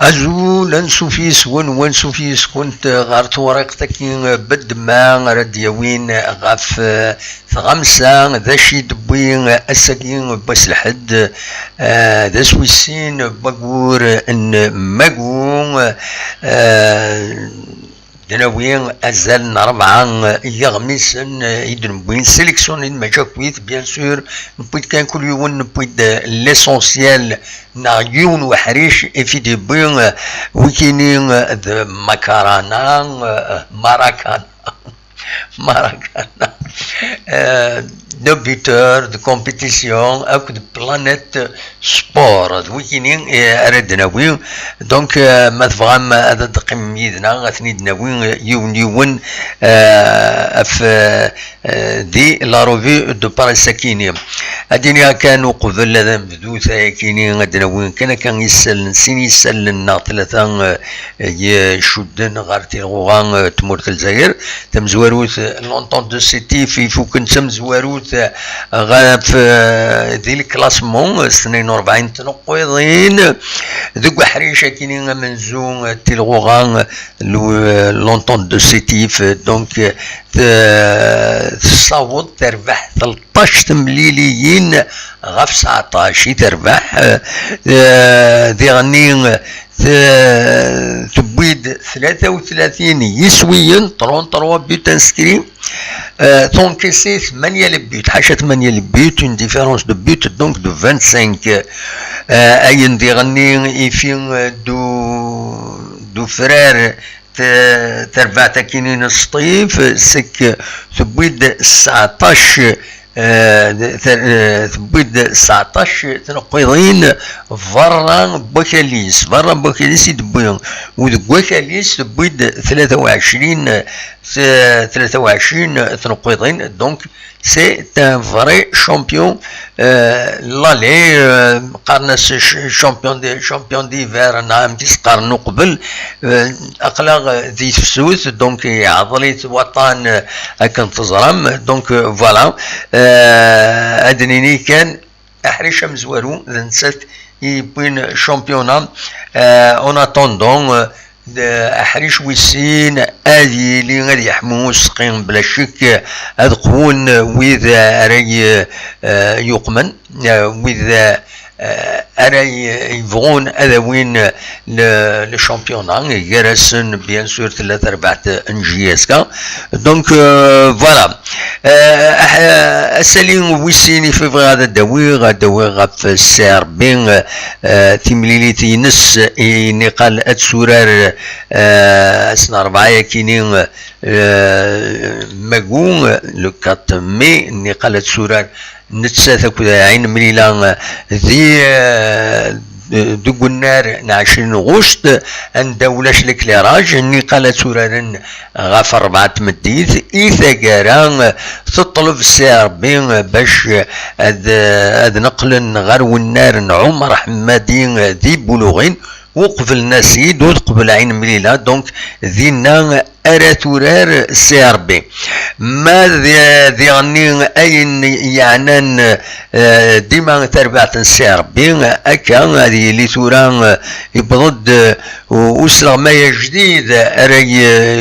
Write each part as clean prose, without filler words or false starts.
أزول أنسوفيس ونسوفيس كنت غارت ورقتك بد ما رديوين غاف ثغمسة ذا شي دبوين أساكين بس الحد ذا سويسين بقور إن مقوم دناوين أزال نربعا يغمس يدن بوين سيليكسيون ما جاكويت بيان سور نبويت كان كل يوم نبويت ليسونسيال نعيون وحريش في دي بوين ويكينين ذا ماكارانا ماراكانا ماراكانا de buteur de compétition avec de planète sport ويكينين أردنا دونك ما تفهم هذا دقيم يدنا غثني دناوين يون في دي لا روفي دو باريساكيني الدنيا كانوا قبل هذا مبدوثة كينين دناوين كان يسال سين يسالنا ثلاثة يشدن غارتي الغوغان تمورت الجزائر تم زواروث لونطون دو سيتي في فوكن تم زواروث غاف ذي الكلاسمون 42 تنقيضين ذوك حريشه كاينين منزون تيلغوغان لونطون دو سيتيف دونك تصاوض تربح 13 مليليين غاف 19 تربح ذي غنين تبويد 33 يسويا 33 بوت انسكري تونكيسي 8 لبيوت حاشا 8 لبيوت اون ديفيرونس دو بيوت دونك دو 25 اين دي غني يفين دو فرير تربع تاكينين السطيف سك تبويد 19 تبويد 19 تنقيضين فرا بوكاليس يدبوين وذ بوكاليس تبويد 23 تنقيضين دونك سي ان فري شامبيون لالي قارناس شامبيون ديفير نعم تيس قارنو قبل اقلاغ ذي فسوث دونك عضليت وطن اكن تزرم دونك فوالا ادنيني كان احريش مزوارو نسات يبين شامبيونا اون اتوندون احريش ويسين ادي لي غادي يحمو سقين بلا شك هاد قون وإذا راي يقمن وإذا راي يبغون ادوين لو شامبيونا يرسن بيان سور 3 4 انجياسكا دونك فوالا اسالين ويسيني في هذا الدوي غاف السربين تيمليليتي نس نقال اتسورار اسنا 4 كاينين ماغون لو 4 مي نقال اتسورار نتساثك عين مليلا ذي دوك النار نعشرين غشت ان دولاش الكليراج اني قالت سورارن غاف 4 تمديت اذا كارا تطلب السي ربي باش هاد نقل غير النار عمر حمادي ذي بلوغين وقبل نسيد وقبل عين مليلة دونك ذينا أراتورار سي ربي ما ذي غني أين يعنان ديما تربعة سي ربي أكا هذه اللي توران يبضد وسرغ ما جديد أراي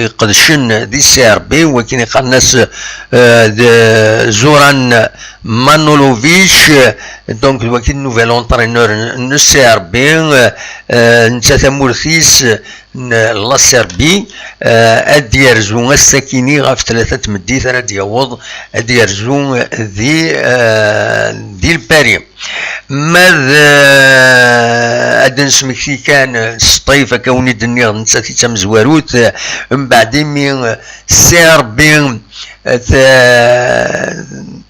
يقدشن دي سي ربي ولكن يقال الناس زوران مانولوفيتش دونك ولكن نوفيل اونترينور نسي ربي نتا ثمورثيس لا سيربي ادي يرزو الساكيني غاف 3 مديت راه ديوض ادي يرزو ذي الباري ماذا ادن سمكتي كان السطيفه كوني دنيا نساتي تم زواروت من بعد من سيربي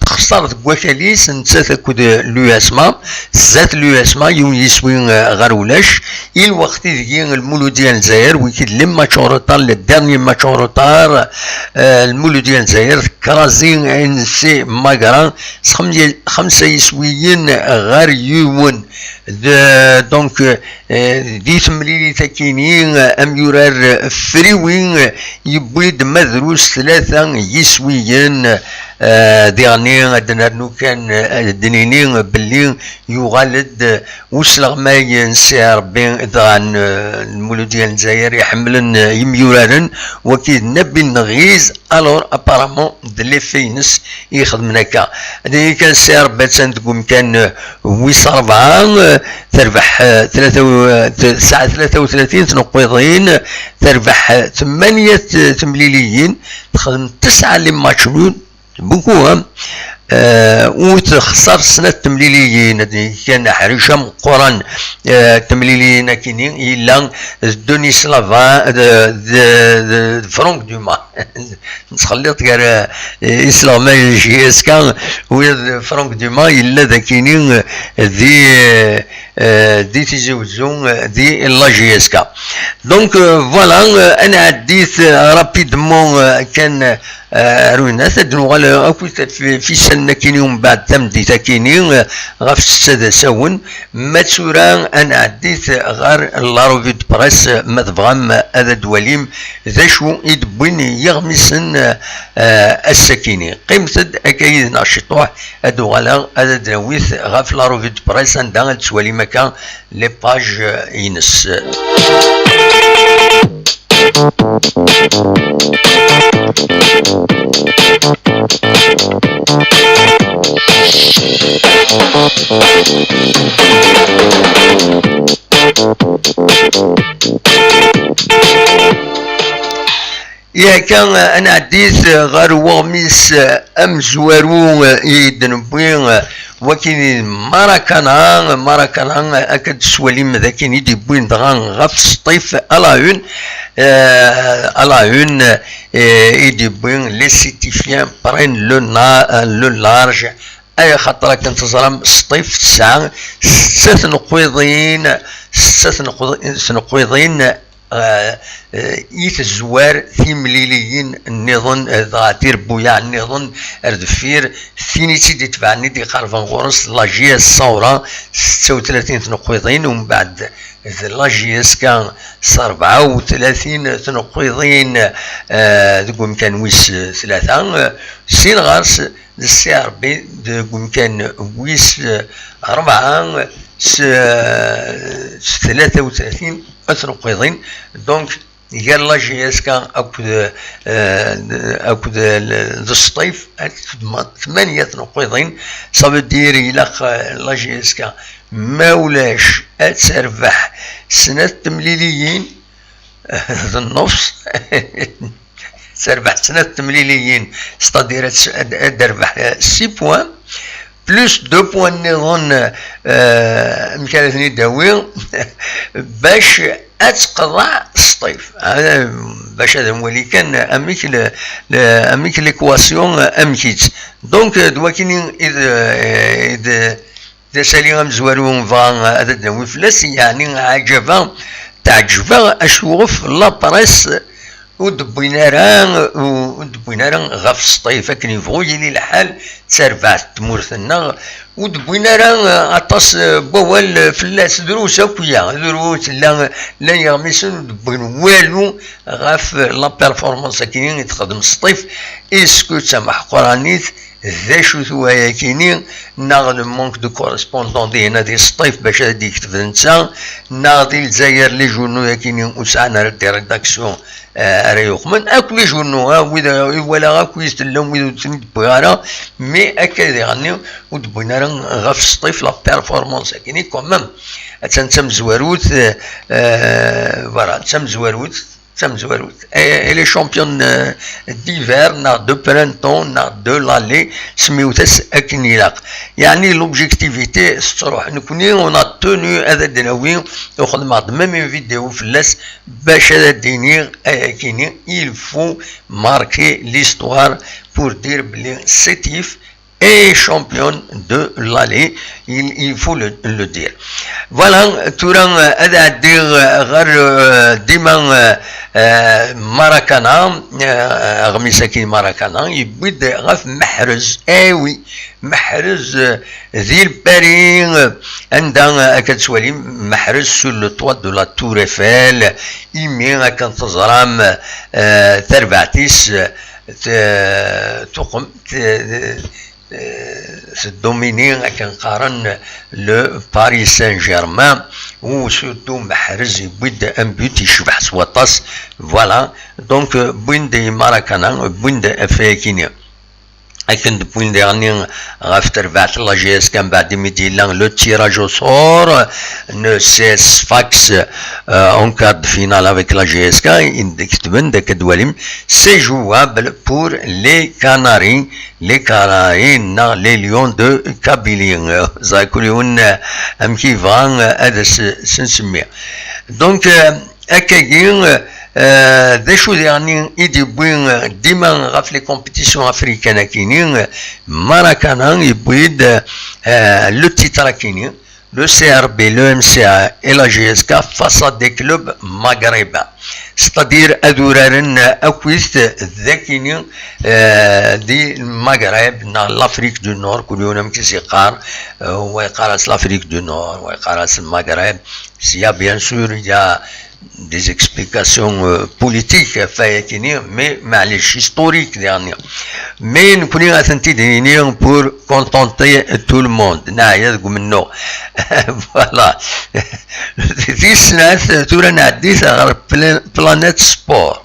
خسرت بوكاليس نتا كود لو اسما زات لو اسما يوم يسوي غير ولاش الوقت ذي المولوديه الجزائر ويكيد لي ماتشوروطار لي ديرني ماتشوروطار المولوديه الجزائر كرازين ان سي ماغران 5 يسويين غير يومون دونك دي تمليلي تاكينين ام يورار فريوين يبويد مدروس 3 يسويين ديرني عندنا نو كان دنينين باللي يغالد وسلغ ما ينسي ربي عن المولوديه الجزائر يحملن يميورارن وكيد نبي نغيز الور ابارامون دلي فينس يخدم هكا هذه كان سي ربي تنقوم كان ويس 4 تربح 3 ساعه 33 تنقيضين تربح 8 تمليليين تخدم 9 لي ماتشون بوكو وتخسر سنة تمليليين كان حريشة مقرن تمليليين كينين إلا دوني سلافا فرانك دوما نتخلط غير إسلامي جيسكا و فرانك دوما إلا ذا كينين دي تيزوزون دي لا جيسكا دونك فوالا أنا عديت رابيدمون كان روينات دنوغال أكويت في سنة كيني ومن بعد تمدي تاكيني غاف 6 ساون ما تسورا أنا عديت غار لاروفي دو بريس ما تبغام هذا دواليم ذا شو يدبوين يغمسن السكيني قيمتد أكايد ناشطوح هادو غالا هذا دراويث غاف لاروفي دو بريس عندها تسوالي مكان لي باج ينس يا كان انا عديت غير وغميس ام زوارو يدنبوين وكين ماراكانا اكد سواليم ذاكين يدي بوين دغان غاف سطيف الاون يدي بوين لي سيتيفيان برين لو لارج اي خاطر كنت تظلم سطيف 9 6 نقويضين يتزوار ثمليليين النظن ذاتير بويا النظن اردفير ثينيتي دي تبعني دي خالفان غورس لاجيا الصورة 36 تنقيضين ومن بعد لاجياس كان 34 تنقيضين دقوم كان ويس 3 سين غارس السي ربي دقوم كان ويس 4 33 تنقيضين دونك قال لا جياسكا اكد الصيف 8 تنقيضين صاب دير الى لا جياسكا ما ولاش تربح سنة تمليليين النص تربح سنة تمليليين ستادير تربح 6 بوان بلوس 2 بوان نظن مكانتني داوي باش اتقضى الصيف هذا باش هذا مولي كان اميك ليكواسيون امكيت دونك دواكيني اذا ذا سالي مزوارون فان هذا دنوي فلاس يعني عجبا تعجبا اشوف لا بريس ودبينا راه غف السطيف كني يبغوا لي الحال تسربعت تمورثنا ودبينا راه عطاس بوال فلاس دروس اكويا دروس لا يغمسون دبين والو غف لا بيرفورمانس كاين يتخدم السطيف اسكو تسمح قرانيت ذا شو ثوايا كينين ناغ مونك دو كورسبوندون دي هنا دي السطيف باش هادي يكتب نتا ناغ دي الجزائر لي جورنو كينين وسعنا دي ريداكسيون راه يخمن اكل لي جورنو وإذا ولا غا كويس تلهم وإذا تسند بغارة مي اكا يغنيو ودبينا راه غا في السطيف لا بيرفورمانس كينين كومام تنتم زواروت فوالا تم زواروت elle est championne d'hiver, de printemps, de l'année, سميوتاس أكن يلاق. يعني l'objectivité تروح نكوني on a tenu هذا الدناوي ياخذ بعض même فيديو في اللاس باش هذا الدينير كيني il faut marquer l'histoire pour dire بلي سيتيف et championne de l'année, il faut le dire. Voilà, توران هذا الدير غير ديما ماراكانا غميساكين ماراكانا يبيد غف محرز ايوي محرز ذي البارين عندها كتسوالي محرز سور لو طوا دو لا تور ايفيل يمين كان تزرام تربعتيس تقم دوميني كنقارن لو باريس سان جيرمان وسورتو محرز يبيد ان بيوت يشبح سواطاس فوالا دونك بوين دي ماراكانا بوين دي افاكينيا لكن depuis dernier غافتر بعث لا جي اس كان بعد ميديلان لو تيراج او سور نو سي اس فاكس اون كارد فينال افيك لا جي اس كا كتبن داك الدواليم سي جوابل بور لي كاناري نا لي ليون دو كابيلين زاكوليون ام كيفان هذا سنسميه دونك اكاين ذا شو يعني يدي ديما غاف لي كومبيتيسيون افريكان كاينين ماراكانا يبويد لو تيترا كاينين لو سي ار بي لو ام سي ا اي لا جي اس كا فاس دي كلوب مغربا ستادير ادورارن اكويست ذاكينين دي المغرب نا لافريك دو نور كل يوم كيسيقار ويقارس لافريك دو نور ويقارس المغرب سيا بيان سور يا des explications politiques mais معليش historiques dernier mais نكوني غاتنتي دينيين pour contenter tout le monde نعيا منو فوالا دي سنات تورا نعديت غير بلانيت سبور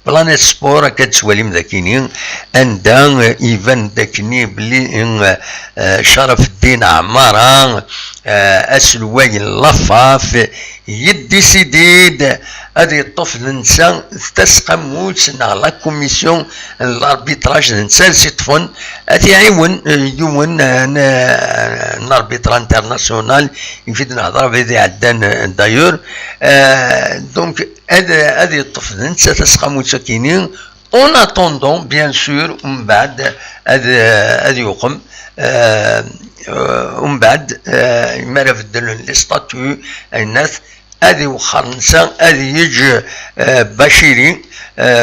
بلانيت سبور كتسوالي مذاكينين عندها ايفان داكني بلي شرف الدين عمارة اسلواي اللفاف يديسيديد هذه الطفل نسا تسقى موت لا كوميسيون الاربيتراج نسا سيتفون هذه عيون يون الاربيترا انترناسيونال يفيد نهضر بهذه عدان دايور دونك هذه الطفل نسا تسقى موت كاينين اون اتوندون بيان سور ومن بعد هذه يقوم ومن بعد يمارا بدلون لي ستاتيو الناس هذه وخرنسا هذه يجي بشيري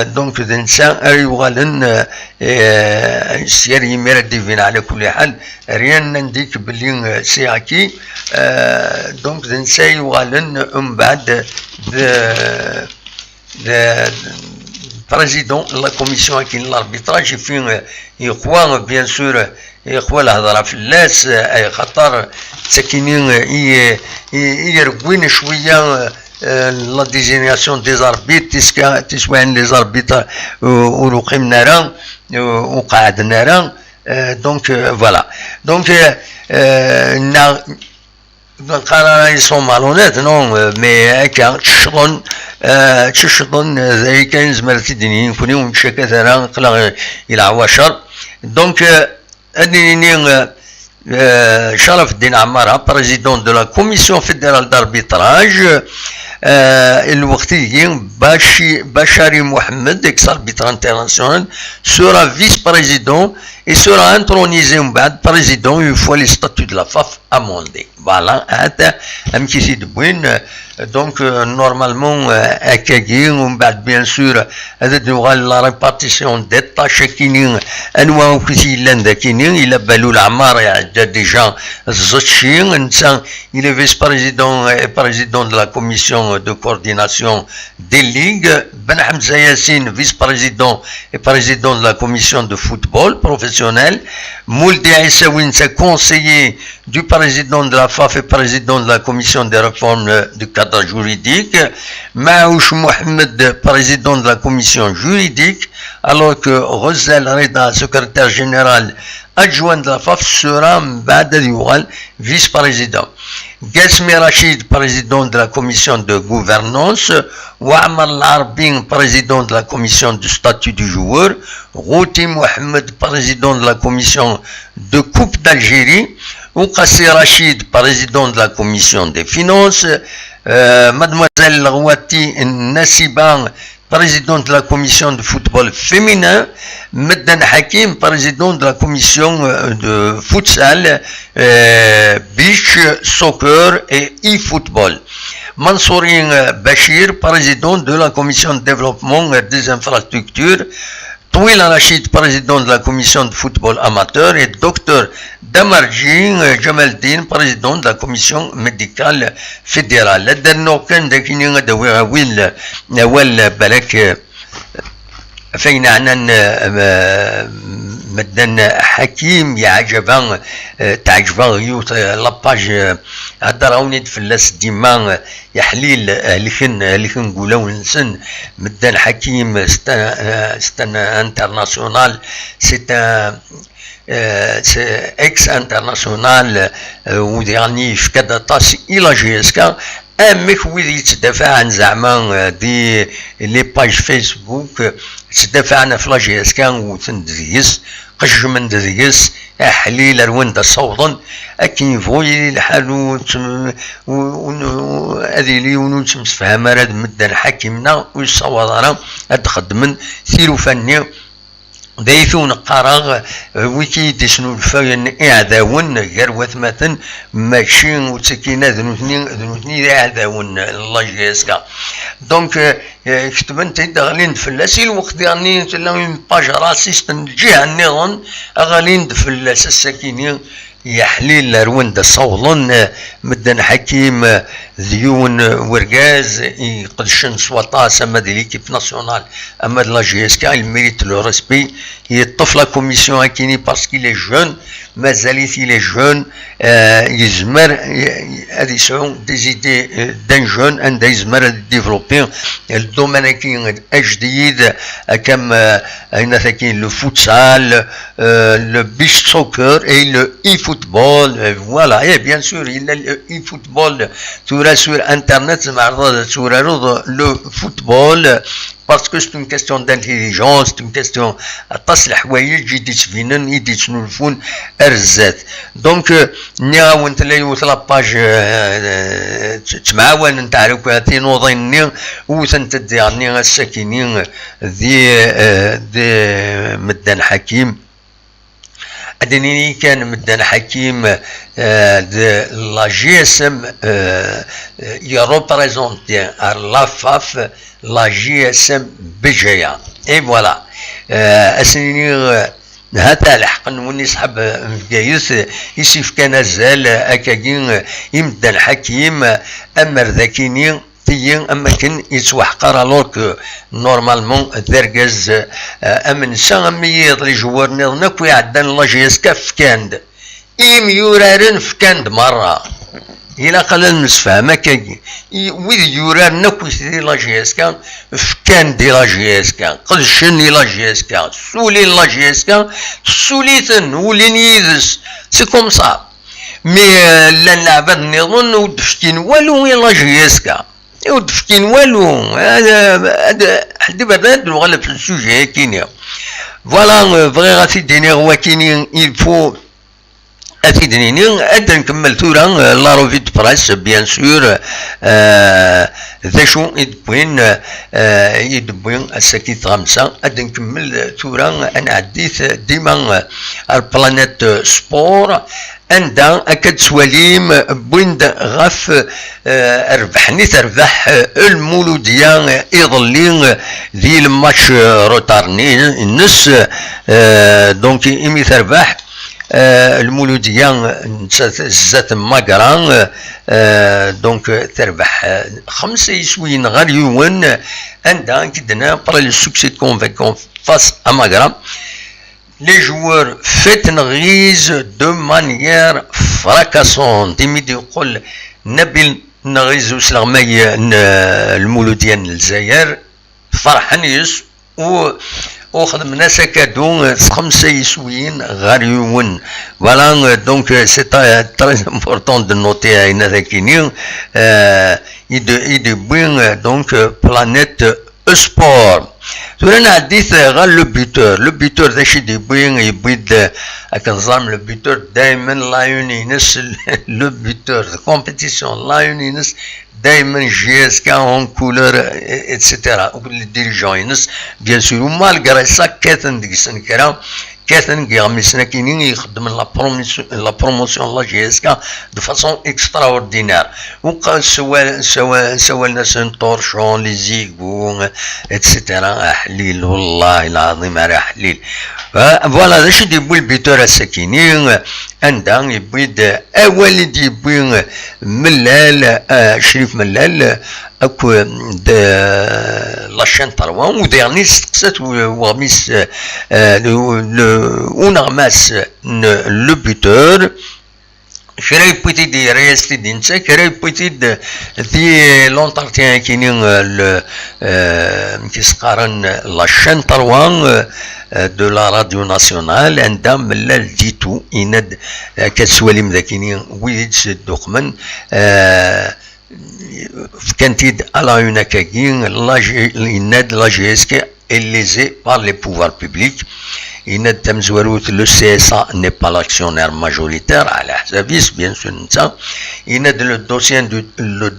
دونك الانسان يغالن سير يمير ديفين على كل حال ريان نديك بلي سياكي دونك الانسان يغالن من بعد président de la commission qui l'arbitrage فين يقوى بيان سور يقوى الهضره في اللاس اي خطر ساكنين يرقوين شويه لا ديزينياسيون دي زاربيت تسوان لي زاربيت ورقمنا راه وقعدنا راه دونك فوالا دونك القرار يصوم مالونات نو مي هكا تشطن زي كاين زمرتي دينيين كوني ونمشي كثرا قلا الى عواشر دونك اديني شرف الدين عمارة بريزيدون دو لا كوميسيون فيدرال داربيتراج الوقتي Bachari Mohamed, ex-arbitre international, sera vice-président et sera intronisé président une fois les statuts de la FAF amendés. Voilà, donc normalement bien sûr la répartition des tâches il a déjà il est vice-président et président de la commission de coordination des ligues, Ben Hamza Yassine vice-président et président de la commission de football professionnel, Mouldi Aïssaoui conseiller du président de la FAF et président de la commission des réformes du cadre juridique, Maouch Mohamed, président de la commission juridique, alors que Rosel Reda, secrétaire général adjoint de la FAF, sera Mbad Yural, vice-président. Gasmi Rachid, président de la commission de gouvernance, Ouamar Larbin, président de la commission du statut du joueur, Routi Mohamed, président de la commission de Coupe d'Algérie, Oukassi Rachid, président de la commission des finances, Mademoiselle Rouati Nassiban, président de la commission de football féminin, Meddan Hakim, président de la commission de futsal, beach soccer et e-football. Mansourine Bachir, président de la commission de développement des infrastructures, Touil Rachid, président de la commission de football amateur, et Dr Damarji Jamaldin, président de la commission médicale fédérale. Le dernier de Kenya de Will Balak فين مدن حكيم يعجبان تعجبان يوت لاباج هدراوني فلاس ديما يحليل لكن قولوا نسن مدن حكيم ستان انترناسيونال سيتا اكس انترناسيونال وديرني فكذا طاس الى جيسكا امك ويدي يتدافع عن زعما دي لي باج فيسبوك تدافعنا في لاجيس كان وتندزيس قش من دزيس حليل رواندا صوتا اكين فوي الحال هذه لي ونتمس فهم راد مدن حكيمنا ويصور هاد خدمن ثيرو فني دايثون قراغ ويكي ديسنو الفاين اعداون غير وثمثن ماشي وتسكينه ذنوثني اعداون الله يسكا دونك كتبن تيدغلين فلاس الوقت يعني تلاوي باج راسيست الجهه النظام اغالين فلاس السكينين يحليل رواندا صولن مدن حكيم ذيون ورقاز يقدشن سواطا سما دي ليكيب ناسيونال اما لا جي اس كا الميريت لو ريسبي هي الطفله كوميسيون اكيني باسكو لي جون مازاليت لي جون يزمر هادي سعون دي زيدي دان جون عندها يزمر ديفلوبي الدومين كاين جديد كم هنا كاين لو فوتسال لو بيش سوكر اي لو اي فوتبول فوالا اي بيان سور الا الاي فوتبول تورا sur internet معرضة تورا لو فوتبول parce que c'est une question d'intelligence, c'est une question تصل الحوايج يدي تفينن يدي تنولفون ارزات دونك نياون تلاقي وثلا باج تمعاون نتاع كواتي نوضيني وثنتدي عني الساكنين ذي مدان حكيم أدنيني كان مدان حكيم لا جي اس ام يروبريزونتي لا فاف لا جي اس ام بجايا اي فوالا اسنيني هذا الحق وني صحاب مكايس يسيف كان زال اكاكين يمدان حكيم امر ذاكيني تيين اما كان يتوحقر الوغ نورمالمون دركز امن ساميض لي جوار نكوي عدان لا جي اس كاف كاند ايم يورارن فكاند مره الى قلال نسفهم كاي ويد يورار نكوي دي لا جي اس كان فكاند دي لا جي اس كان قدشني لا جي اس كان سولي لا جي اس كان سوليتن ولين يدس سي كوم صا مي لا العباد نظن ودفتين والو لا جي اس كان ودفتين والو هذا حد بدات نغلب في السوجي كينيا فوالا فغي غاتي ديني هو كيني il faut أتيدنيني أدن نكمل ثورا لا روفي دو برايس بيان سور ذا شو يدبوين الساكيت غمسة أدن نكمل ثورا أنا عديت ديما البلانيت سبور عندها أكد سواليم بويند غف ربحني تربح المولودية يظلين ذي الماتش روتارني النس دونك إمي تربح المولودية زات ماكران دونك تربح 5 يسوين غير يوان عندها كدنا برا لو سوكسي كونفيكون فاس à Magra. Les joueurs fait une rise de manière fracassante. يمدي يقول نبيل نغيزو سلغمي المولودية الجزائر فرحان يس وخدمنا سكادو 5 يسويين غير يوون. Voilà donc c'est très important de noter هنا ذاكيني يدبوين donc planète sport. ثورنا عديت غير لو بيتور ذا شي يبوين يبيد كنظام لو بيتور دايما لا يونينس لو بيتور كومبيتيسيون لا يونينس دايما جي اس كا اون كولور اتسيتيرا وكل الديريجون ينس بيان سور مالغري سا كاتن ديك السنكرا كاتن كيغمسنا كاينين يخدم لا بروموسيون لا جي اس كا دو فاسون اكسترا اوردينير وقال سوا الناس نطورشون لي زيغو اتسيتيرا حليل والله العظيم راه حليل. فوالا هذا شي ديبوي البيتور الساكنين عندها يبيد اول ديبوي ملال شريف ملال اكو لاشين طروان وديرني استقسات وغميس ونغماس لو بيتور كراي بويتي دي ريستي دي نتا كراي بويتي دي لونتارتيان كاينين كيسقارن لاشين طروان دو لا راديو ناسيونال عندها ملال ديتو يند كتسواليم ذاكينين ويد دوخمن كانتيد على une كاين يند لا جي اس كي élisé par les pouvoirs publics. Il n'est pas le CSA n'est pas l'actionnaire majoritaire à la service, bien sûr. Il n'est le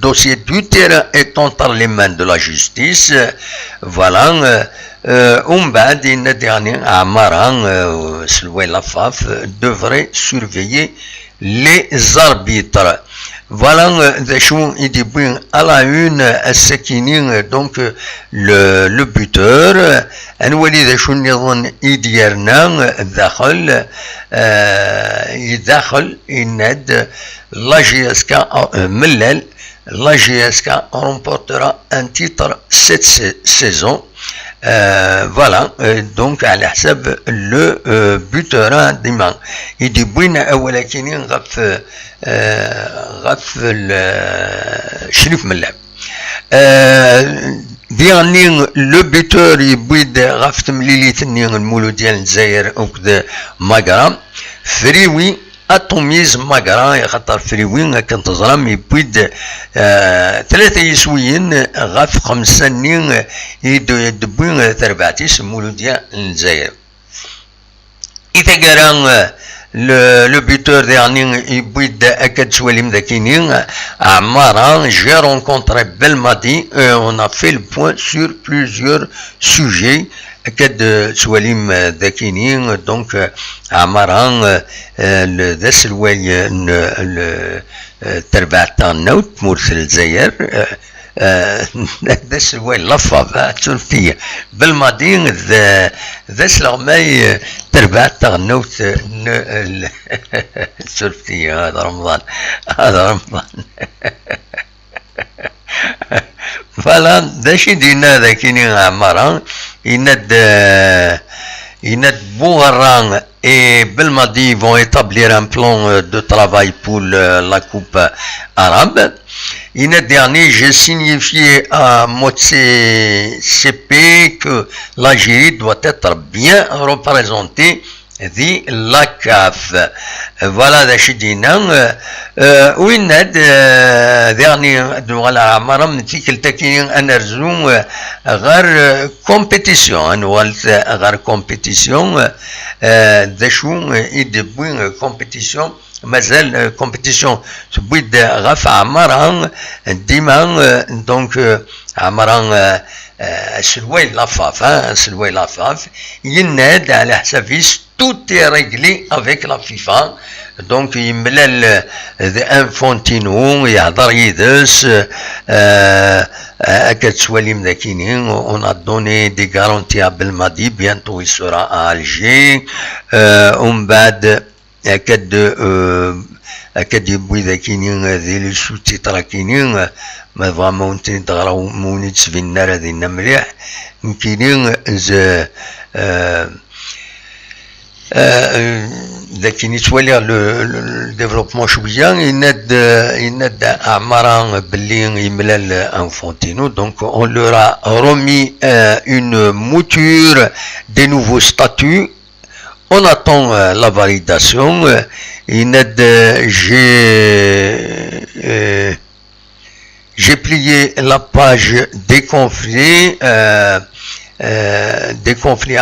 dossier du terrain étant par les mains de la justice. Voilà. بعد il n'est dernier à Maran, la FAF devrait surveiller les arbitres. Voilà, il dit à la une, donc le buteur, الولي ذا شو نظن يديرنا يدخل يند لا جي اس كا ملل لا جي اس كا remportera un titre cette saison. Voilà, donc على حساب لو بوتور ديما يدي بوين اول كاينين غف شريف ملعب ديالني لو بوتور يبيد غف تمليليتني المولوديه الجزائر وكذا ماكرا فريوي اتوميز ماكرا خاطر فريوين كنتظرم يبيد 3 يسويين غف 5 نين يدبوين تربعتيس المولوديه الجزائر. إذا كان le buteur dernier يبيد أكد سواليم ذاكينين عمارا j'ai rencontré Belmadi et on a fait le point sur plusieurs sujets أكد سواليم ذاكينين دونك عمارا ذا سلواي تربع تاعنا وتمرسل الجزائر ذا سلواي لفظ تركيا بالماضي ذا سلغماي تربع تاعنا تركيا هذا رمضان فوالا دا شي دينا ذاكيني عمارا يند Bougaran et Belmadi vont établir un plan de travail pour la Coupe arabe. L'année dernière, j'ai signifié à Motse CP que l'Algérie doit être bien représentée ذي لاكاف. فوالا ذا شدينا وين هاد ذاني دوغالا عمرا من تيكل تاكين انا رزو غير كومبيتيسيون انوالت غير كومبيتيسيون ذا شو يدبوين كومبيتيسيون مازال كومبيتيسيون تبويد غاف عمران ديما دونك عمران سلوي لافاف سلوي لافاف يناد على حسابيس tout est réglé avec la FIFA. Donc يملال انفونتينو يهضر يدس كتسوالي مذاكينين on a donné des garanties à Belmadi, bientôt il sera à Alger. ومن بعد أكد يبوي ذاكينين ذي لي سوتيترا كاينين ما فرامون تغراو مونيت في النار هذينا مليح كاينين ذاك يتولي لو ديفلوبمون شويه يناد عمران باللي يملال انفونتينو دونك اون لورا رومي اون موتور دي نوفو ستاتut. On attend la validation. J'ai plié la page des conflits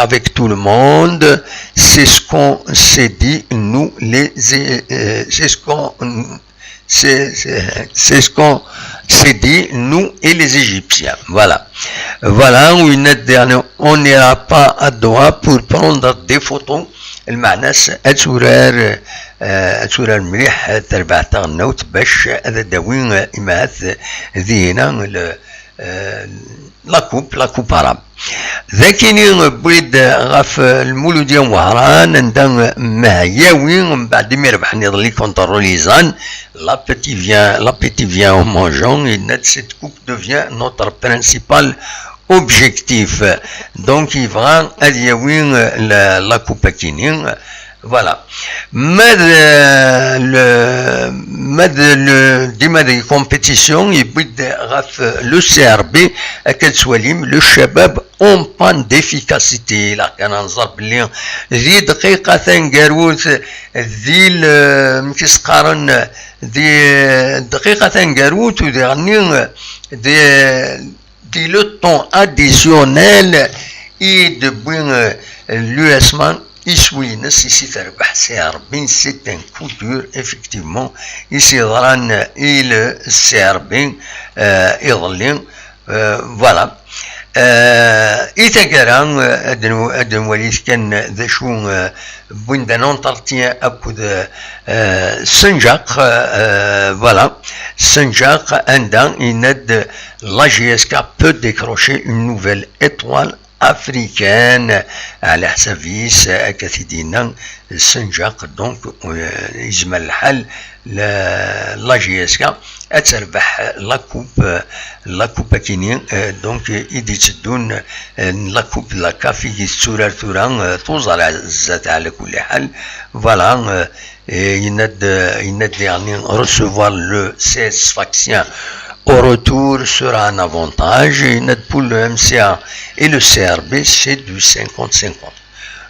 avec tout le monde. C'est ce qu'on s'est dit, nous les c'est ce qu'on s'est dit, nous et les Égyptiens. Voilà. Voilà, on n'ira pas à Doha pour prendre des photos. المعناس أتورار مليح تربع تغنوت باش هذا داوين إماث ذينا لاكوب عرب ذاكيني بريد غاف المولودية وهران عندنا مهياوي من بعد ما ربح نضلي كونتروليزان l'appétit vient en mangeant et cette coupe devient notre principal objectif. Donc il va adiawin la coupe kinin. Voilà. ديما دي كومبيتيسيون يبدا غاف لو سي ار بي كتسواليم لو شباب اون بان ديفيكاسيتي. لا كننظر بلي ذي دقيقه ثانكاروت ذي مكيسقارن ذي دقيقه ثانكاروت ودي غني دي لو طون اديسيونيل اي دو بوين l'USMAN يسوينس يسي تربح سي ار بي سي ان كو دور افكتيفمون يسي ضران الى سي ار بي يظلين فوالا إتاكران أدن وليد كان ذا شو بوين دان انترتيان أكود سنجاق فوالا سنجاق عندها يند لا جي اس كا بو ديكروشي اون نوفيل étoile africaine على حسابيس كثيدينا سنجاق دونك يجمل الحال لا جي اس كا اتربح لاكوب كينين دونك يدي تدون لاكوب لاكا في ثورة توزر عزات على كل حال فوالا يند يعني recevoir le satisfaction au retour sera un avantage. Pour le MCA et le CRB, c'est du 50-50.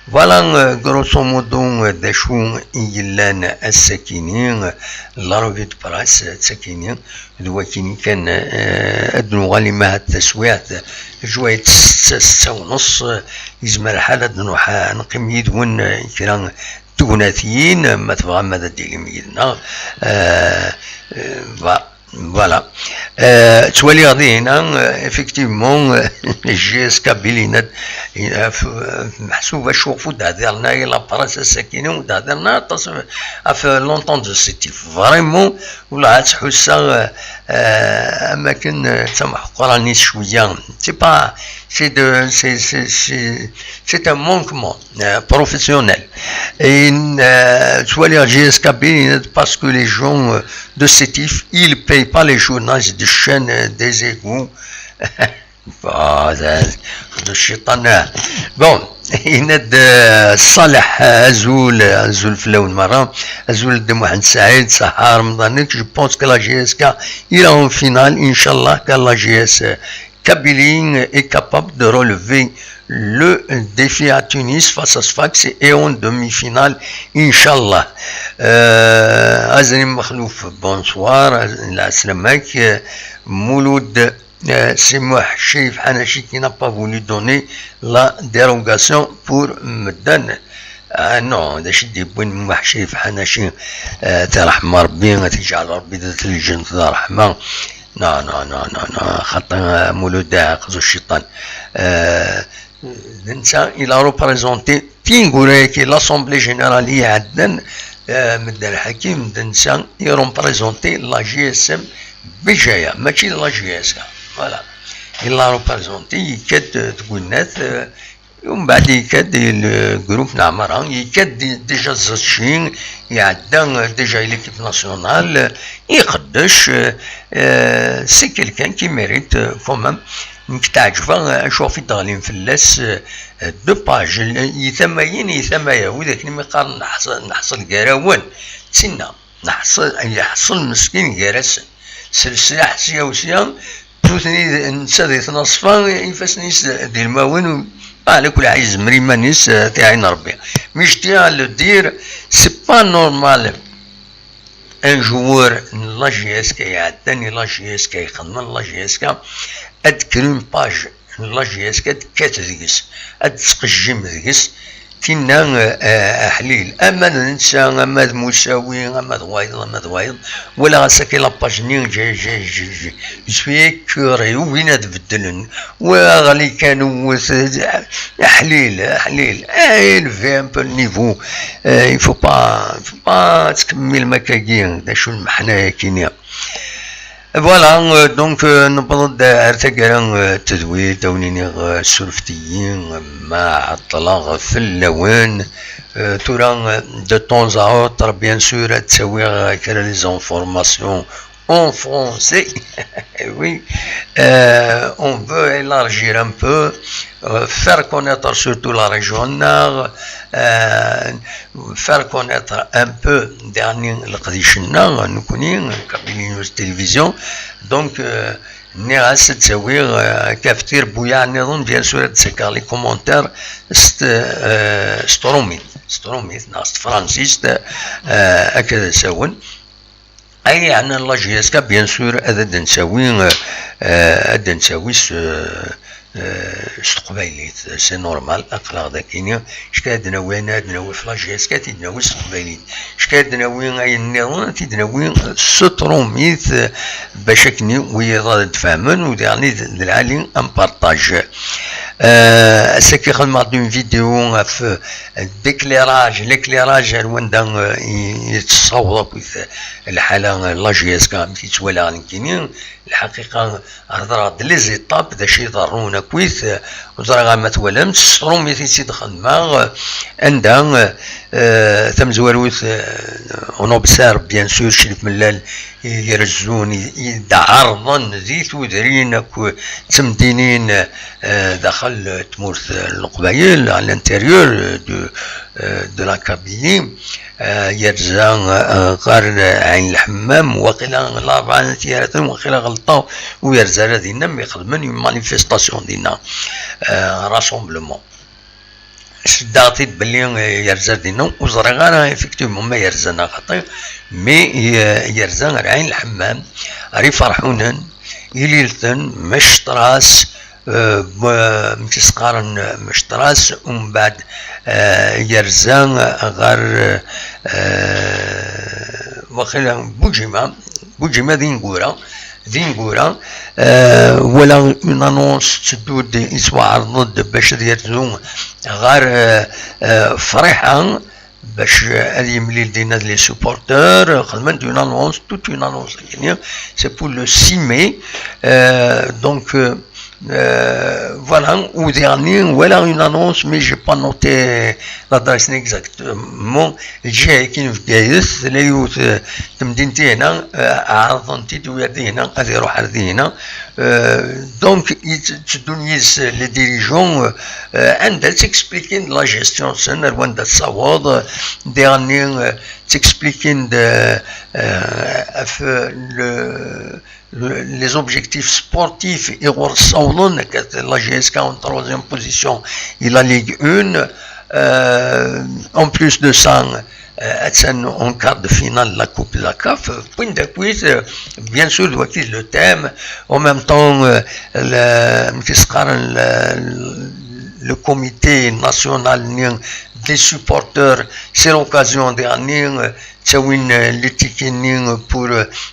Voilà, grosso modo, des choses يلان السكينين لا رevue de presse السكينين الوكيني كان أدنو غالي مع التسويات جوية 6:30 يزمر حالة نروح نقيم يدون كران توناثيين ما تبغى ماذا ديري ميدنا Voilà. تولي غادي هنا افكتيفمون جي اس كابيلينات محسوبه شوفوا دهدرنا الى براس الساكنين ودهدرنا تصف في لونطون دو سيتيف فريمون ولا تحسها اماكن تسمح قراني شويه سي با c'est un manquement professionnel. Et تولي جي اس كابيلينات parce que les gens de Sétif ils payent pas les journalistes des chaînes des égouts. Bon, يند صالح أزول فلاون مرة أزول de Mohamed Saïd Sahar Ramadan. Je pense que la GSK ira en finale Inch'Allah, car la GS Kabylie est capable de relever le défi à Tunis face à Sfax et en demi-finale Inch'Allah. Azrim Makhlouf, bonsoir. L'Aslamak Mouloud Simouh Chif Hanachi qui n'a pas voulu donner la dérogation pour me donner نو هذا شدي بوين وحشي في حناشي ترحم ربي تجعل ربي ذات الجنة رحمة. لا لا لا لا لا خاطر مولود قزو الشيطان. الانسان الى روبريزونتي كي نقول كي لاسومبلي جينيراليه عندنا مدن الحكيم الانسان يروبريزونتي لا جي اس ام بجايه ماشي لا جي اس ام فوالا الى روبريزونتي يكاد تقول ناس ومن بعد يكاد الجروب نعمرها يكاد ديجا زاتشين يعدى ديجا ليكيب ناسيونال يقدش سي كيلكان كي ميريت كومام انك تعجبها شوف يضغلين في اللاس دو باج يثمين وذاك اللي يقارن نحصل كراون تسنى يحصل مسكين كراسن سلسلة حسية وسيا توثني نسا يتنصفا يفاسني ديال الماون على كل عايز مريم نيس تاعين ربي مش تاع دير سي با نورمال ان جوور لا جي اس كي يعدني لا جي اس كي يخدم لا جي اس كي ادكرون باج لا جي اس كي كات ديكس ادسقجم ديكس كنا حليل اما ننسى اما مساوي اما ضوايض ولا ساكي لاباج نين جي شويه كوري وين تبدلن وغالي كانوا حليل في ان بو نيفو يفو با تكمل مكاكين دا شو المحنايا كينيا فوالا دونك نبض ارتقرا التدوير تونيني سلفتيين مع الطلاق في اللوان تورا دو طونز اوتر بيان سور تسوي كرا لي زونفورماسيون en français. Oui, on veut élargir un peu, faire connaître surtout la région nord, faire connaître un peu dernier le Qadishna, nous connaissons Kabilinews Télévision, donc ناس تسوي كافتير بويا نظن بيان سور تسكر لي كومونتير ستروميت ناس فرانسيس هكذا ساون اي عنا لا جي اس كا بيان سور هذا نساوي استقباليت سي نورمال اقلاق داكينيا شكاد ناوي في لا جي اس كا تيدناوي استقباليت شكاد ناوي اي النظام تيدناوي ستروميت باش كني ويضاد تفهمن وديرني العالي ان بارطاج ساكي خدمت دون فيديو في ليكليراج الوان يتصور في الحاله لا جي اس كا تيتوالى كاينين الحقيقه هضرات لي زيتاب داكشي ضرونا كويس وزرا ما تولمت سترومي تيدخل عندها ثم زواروث اون اوبسير بيان سور شريف ملال يرزون يعرضن زيت ودرين تمدينين داخل تمورث القبايل على الانتيريور دو لا كابيني يرزا غار عين الحمام وقيلا لاربعة تيارات وقيلا غلطة ويرزا دينا ميخدمن مانيفيستاسيون دينا راسومبلمون شداتي بلي يرزا دينا وزرا غانا افكتيفمون ما يرزانا خاطر مي يرزا غير عين الحمام ري فرحونن يليلتن مشطراس متسقارن مشطراس ومن بعد يرزان غير وخيلا بوجيما دينغورا ولا اون انونس تدود يسوى عرض باش يرزون غير فرحان باش هذه مليل دينا لي سوبورتور خدمت اون انونس توت اون انونس سي بور لو 6 ماي دونك voilà, ou dernier, voilà une annonce, mais j'ai pas noté l'adresse exactement. J'ai qui nous dit, les youth, تمدينتينا عرضنتي دوياتينا هذه روح عرضينا دونك تدونيز لي ديريجون عندها تكسبليكين لا جيستيون سنر وين تصاوض ديرني تكسبليكين les objectifs sportifs et ressemblent la GSK en troisième position et la Ligue 1 en plus de ça en quart de finale de la Coupe de la CAF bien sûr le thème en même temps le comité national des supporters, c'est l'occasion dernière, les tickets pour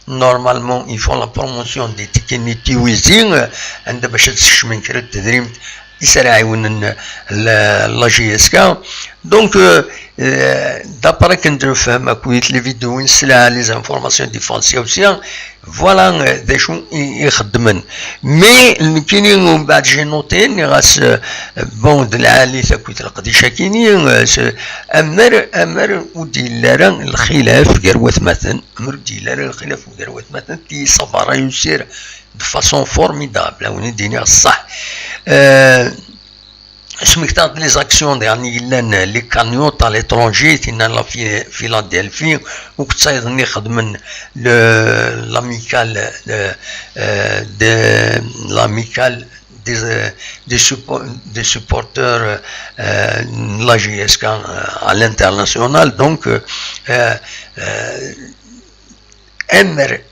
normalement ils font la promotion des tickets tiwizing, عند باش تسشمن كرا التدريب يسرعون لا جي اس كا دونك دابرا كنديرو فهم كويت لي فيديو نسلع لي زانفورماسيون ديفونسيا وسيا فوالا دا شو يخدمن مي كاينين من بعد جي نوتين غاس بون د العالي كويت القديشه كاينين امر وديلارا الخلاف كروات مثلا امر ديلارا الخلاف كروات مثلا تي صفرا يسير de façon formidable وني ديني الصح سمكتات لي زاكسيون يعني لي كانيون تاع ليترونجي تينا لا في فيلادلفي وكنت ايضا يخدم لاميكال لاميكال des supporters la JSK à l'international donc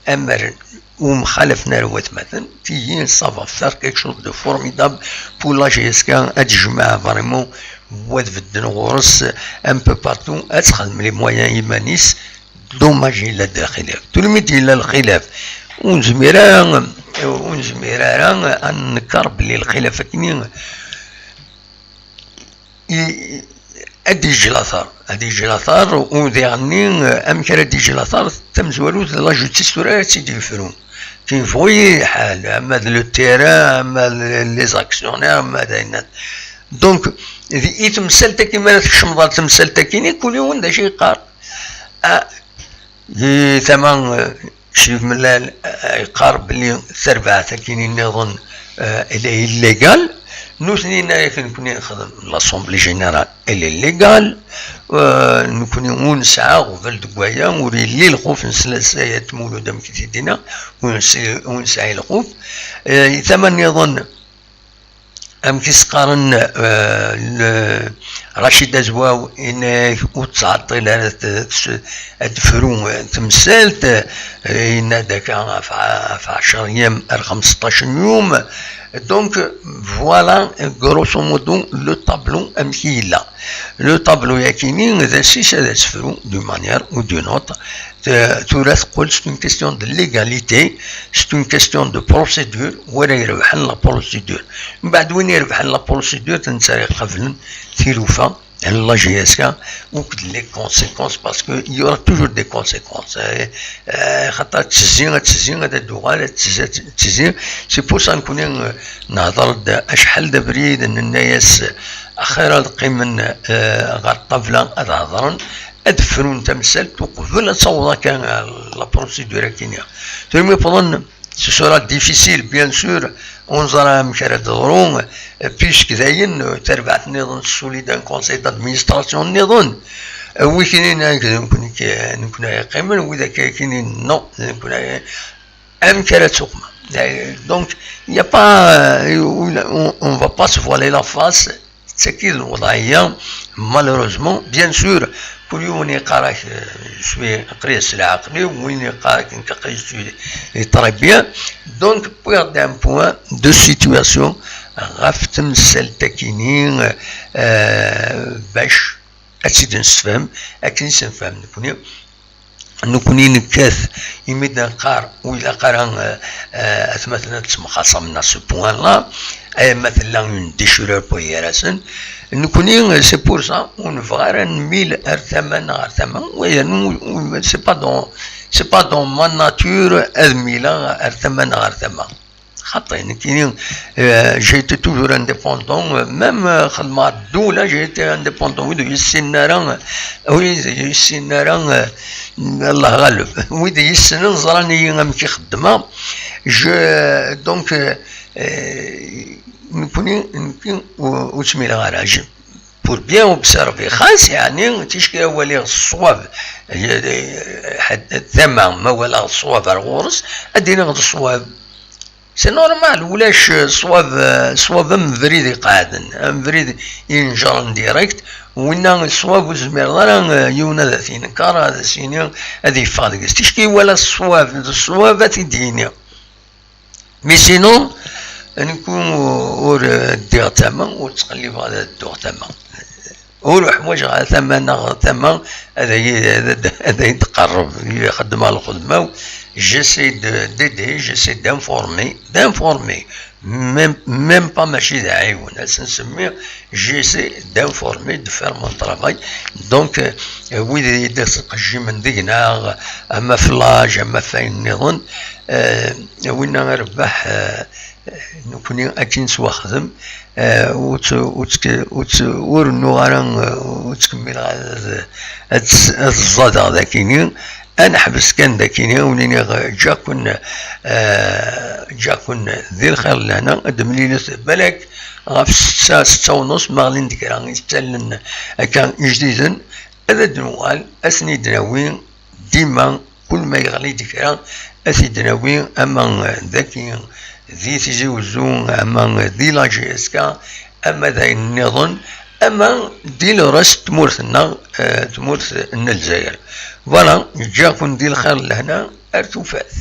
امر ومخالفنا روات مثلا تيجي صافا فار كيك شوز دو فورميدابل بور لا جي اس كا تجمع فريمون وتفدن غورس ان بو بارتو تخدم لي مويان ايمانيس دوماج الى الخلاف تلميد الى الخلاف ونزميرا نكر بلي الخلاف كاينين ادي جلاثار وديعني امكر ادي جلاثار تم زوالو لا جوستيس تورا سيدي يفرون كاين فوي حال اما لو تيران اما لي زاكسيونير اما داينات دونك يتمثل كيما الشمضات تمثل كاين كل يوم دا شي يقار ثمن شي من يقارب لي ثربعه كاينين نظن الى الليغال نوثنينا كنكون نخدم لاسومبلي جينيرال الي ليغال نكون نسعى غفل دكوايا وريلي الخوف نسلسايات مولوده مكتيدينا ونسعى الخوف ثمن يظن ام كيسقارن رشيد ازواو ان وتعطي لها تفرو تمثالت ان داك في 10 ايام 15 يوم دونك فوالا غروسو مودو لو طابلو امكي لا لو طابلو ياكيني ذا سيس هذا تفرو دو مانيير او دو نوت تراث قول سي اون كيستيون دو ليغاليتي سي اون كيستيون دو بروسيدور ولا يربح لا بروسيدور من بعد وين يربح لا بروسيدور تنسى قبل ثيلوفا la GSK ou les conséquences parce que il y aura toujours des conséquences خاطر تزين هذا الدوغال تزين سي بور سا نكون نهضر اشحال دا بريد ان الناس اخيرا القيمن غير الطفله هضرن ادفرون تمثال وقبل تصوضا كان لا بروسيدور كاينه ترمي بظن ce sera difficile bien sûr on zara مشارة ضرون puisque داين تربعت نظن سولي دان كونسيل دادمينستراسيون نظن وكاينين نكون قيمن واذا كاينين نو نكون امكانات سقمه donc il y a pas on va pas se voiler la face تسكيد الوضعيه malheureusement bien sûr كل يوم يقرا شويه قريه السلعه عقلي وين يقرا كنقرا شويه التربيه دونك بوغ دان بوان دو سيتواسيون غاف تمثل تكينين باش اكيد نفهم نكوني نكاث يمد نقار وإلا قرا مثلا تسمى خاصة من سو بوان لا مثلا اون ديشورور بويراسن نكوني سي بور سا اون فغار نميل ثمن ويا سي با دون ما ناتور ادميلا ثمن خاطرين كاينين جيت توجور انديبوندون ميم خدمة الدولة جيت انديبوندون ويدو يسنارا الله غالب ويدو يسنن زراني غام كيخدمها دونك نكون وتسميلا غراج بور بيان اوبسيرفي خاص يعني تيشكي ولي الصواب ثما ما ولا الصواب الغورس ادينا غد الصواب سي نورمال ولاش صواب مفريد قاعدن مفريد ينجر ديريكت وين الصواب وزمير راه يونا ذا ثينكار هذا سيني هذه فادكس تشكي ولا الصواب تديني مي سينو نكون اور دير تما وتقلب هذا الدور تما وروح واجه ثمن ثمن هذا يتقرب يخدم على الخدمة j'essaie d'aider j'essaie d'informer même pas ماشي دعايون نسميه j'essaie d'informer de faire mon travail donc وإذا يدرس قجي من دينا أما فلاج أما فاين نظن وين نربح نكوني أكين سوا خدم ورنو غارن وتكمل الزاد هذا كيني انا حبس كان ذاكيني ونيني جاكون ذي الخير لهنا ادملينا بالك غاف 6 ونص ماغلين ديك راه يستلن كان جديدا هذا دنوال اسني دناوين ديما كل ما يغلي ديك راه اسي دناوين اما ذاكي ذي تيجي وزون اما ذي لا جي اس كا اما ذا النظن اما دي لراس تمورثنا تمورث الجزائر فوالا جاكم دي الخير لهنا ارتفاث